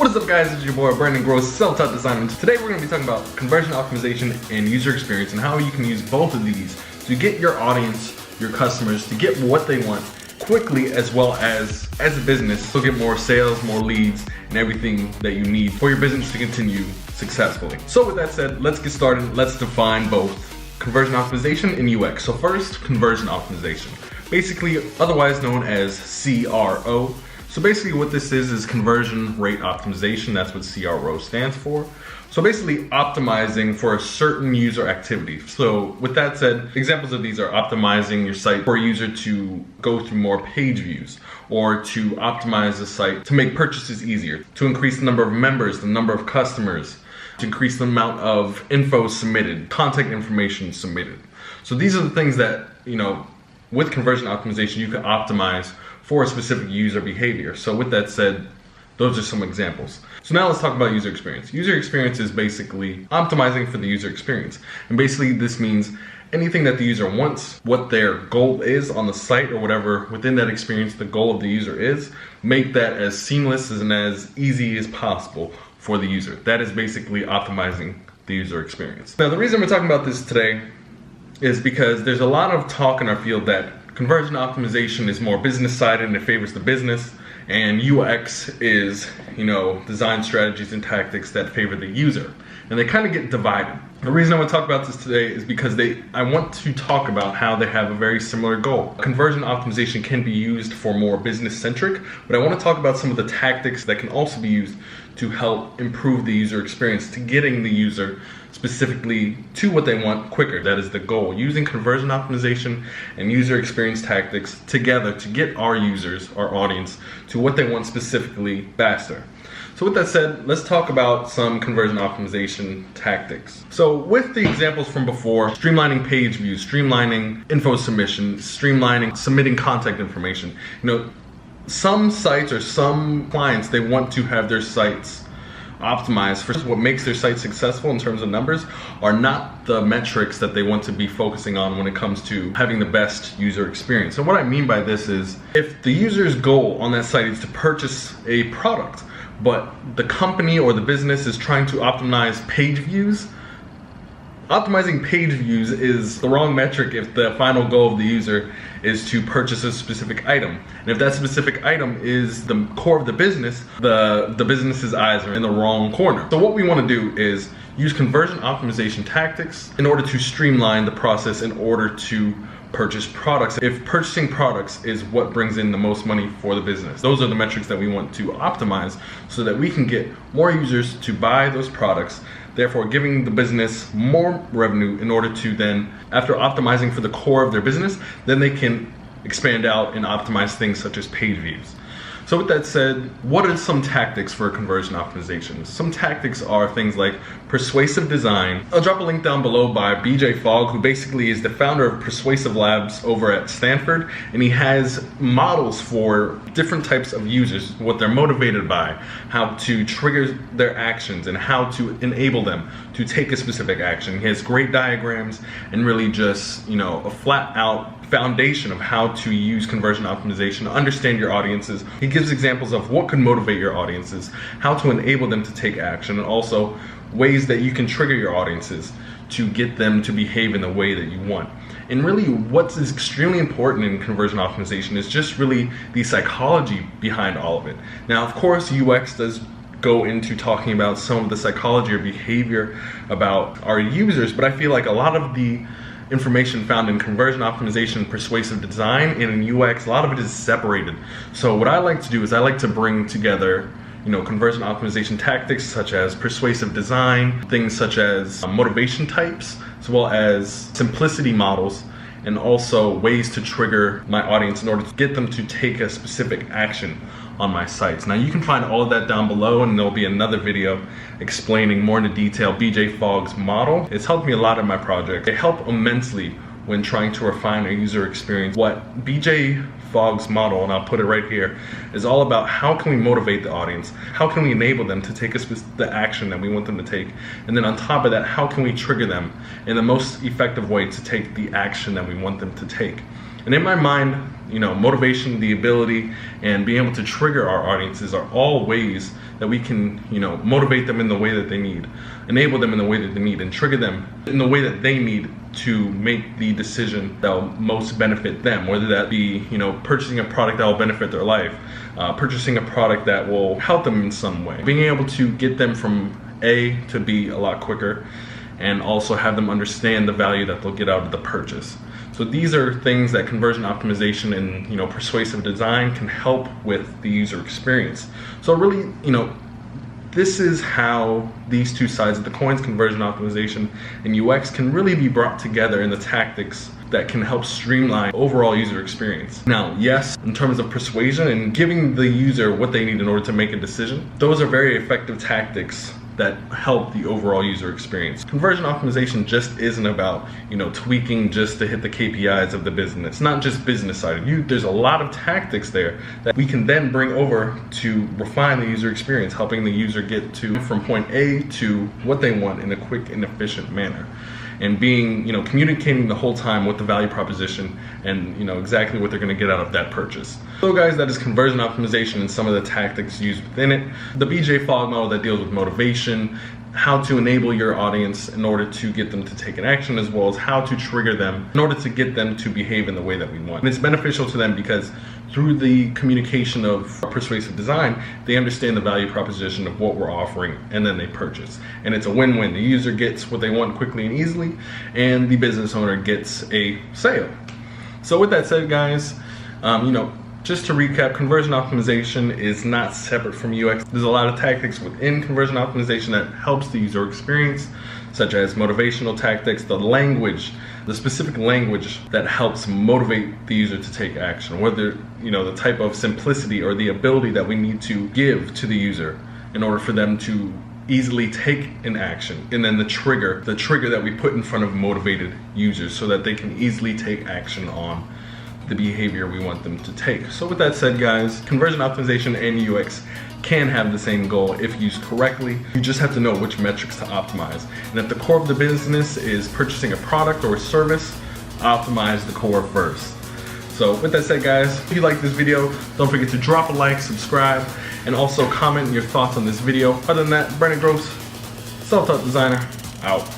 What is up, guys? It's your boy Brandon Groce, self-taught designer. Today we're going to be talking about conversion optimization and user experience and how you can use both of these to get your audience, your customers, to get what they want quickly, as well as a business to get more sales, more leads, and everything that you need for your business to continue successfully. So with that said, let's get started. Let's define both conversion optimization and UX. So first, conversion optimization, basically otherwise known as CRO. So basically what this is conversion rate optimization. That's what CRO stands for. So basically optimizing for a certain user activity. So with that said, examples of these are optimizing your site for a user to go through more page views, or to optimize the site to make purchases easier, to increase the number of members, the number of customers, to increase the amount of info submitted, contact information submitted. So these are the things that, with conversion optimization, you can optimize for a specific user behavior. So with that said, those are some examples. So now let's talk about user experience. User experience is basically optimizing for the user experience. And basically this means anything that the user wants, what their goal is on the site or whatever within that experience the goal of the user is, make that as seamless and as easy as possible for the user. That is basically optimizing the user experience. Now the reason we're talking about this today is because there's a lot of talk in our field that conversion optimization is more business sided and it favors the business, and UX is, design strategies and tactics that favor the user. And they kind of get divided. The reason I want to talk about this today is because I want to talk about how they have a very similar goal. Conversion optimization can be used for more business centric, but I want to talk about some of the tactics that can also be used to help improve the user experience, to getting the user specifically to what they want quicker. That is the goal. Using conversion optimization and user experience tactics together to get our users, our audience, to what they want specifically faster. So with that said, let's talk about some conversion optimization tactics. So with the examples from before, streamlining page views, streamlining info submission, streamlining submitting contact information, some sites or some clients, they want to have their sites optimized for what makes their site successful in terms of numbers are not the metrics that they want to be focusing on when it comes to having the best user experience. And what I mean by this is, if the user's goal on that site is to purchase a product, but the company or the business is trying to optimize page views, optimizing page views is the wrong metric if the final goal of the user is to purchase a specific item. And if that specific item is the core of the business, the business's eyes are in the wrong corner. So what we want to do is use conversion optimization tactics in order to streamline the process in order to purchase products. If purchasing products is what brings in the most money for the business, those are the metrics that we want to optimize so that we can get more users to buy those products, therefore giving the business more revenue in order to then, after optimizing for the core of their business, then they can expand out and optimize things such as page views. So with that said, what are some tactics for conversion optimization? Some tactics are things like persuasive design. I'll drop a link down below by BJ Fogg, who basically is the founder of Persuasive Labs over at Stanford, and he has models for different types of users, what they're motivated by, how to trigger their actions, and how to enable them to take a specific action. He has great diagrams and really just, a flat out foundation of how to use conversion optimization, understand your audiences. He gives examples of what could motivate your audiences, how to enable them to take action, and also ways that you can trigger your audiences to get them to behave in the way that you want. And really what's extremely important in conversion optimization is just really the psychology behind all of it. Now, of course, UX does go into talking about some of the psychology or behavior about our users, but I feel like a lot of the information found in conversion optimization, persuasive design, and in UX, a lot of it is separated. So what I like to do is I like to bring together conversion optimization tactics such as persuasive design, things such as motivation types, as well as simplicity models, and also ways to trigger my audience in order to get them to take a specific action on my sites. Now you can find all of that down below, and there'll be another video explaining more into detail BJ Fogg's model. It's helped me a lot in my project. They help immensely when trying to refine a user experience. What BJ Fogg's model, and I'll put it right here, is all about how can we motivate the audience, how can we enable them to take the action that we want them to take, and then on top of that, how can we trigger them in the most effective way to take the action that we want them to take. And in my mind, motivation, the ability, and being able to trigger our audiences are all ways that we can, motivate them in the way that they need, enable them in the way that they need, and trigger them in the way that they need to make the decision that will most benefit them, whether that be, purchasing a product that will benefit their life, purchasing a product that will help them in some way, being able to get them from A to B a lot quicker, and also have them understand the value that they'll get out of the purchase. So these are things that conversion optimization and persuasive design can help with the user experience. So really, this is how these two sides of the coins, conversion optimization and UX, can really be brought together in the tactics that can help streamline overall user experience. Now, yes, in terms of persuasion and giving the user what they need in order to make a decision, those are very effective tactics that help the overall user experience. Conversion optimization just isn't about, tweaking just to hit the KPIs of the business, not just business side. There's a lot of tactics there that we can then bring over to refine the user experience, helping the user get from point A to what they want in a quick and efficient manner. And being, communicating the whole time with the value proposition and, exactly what they're gonna get out of that purchase. So guys, that is conversion optimization and some of the tactics used within it. The BJ Fogg model that deals with motivation, how to enable your audience in order to get them to take an action, as well as how to trigger them in order to get them to behave in the way that we want. And it's beneficial to them because through the communication of persuasive design, they understand the value proposition of what we're offering, and then they purchase. And it's a win-win. The user gets what they want quickly and easily, and the business owner gets a sale. So with that said, guys, just to recap, conversion optimization is not separate from UX. There's a lot of tactics within conversion optimization that helps the user experience, such as motivational tactics, the specific language that helps motivate the user to take action, whether, the type of simplicity or the ability that we need to give to the user in order for them to easily take an action, and then the trigger that we put in front of motivated users so that they can easily take action on the behavior we want them to take. So with that said, guys, conversion optimization and UX can have the same goal if used correctly. You just have to know which metrics to optimize. And if the core of the business is purchasing a product or a service, optimize the core first. So with that said, guys, if you like this video, don't forget to drop a like, subscribe, and also comment your thoughts on this video. Other than that, Groce, self-taught designer, out.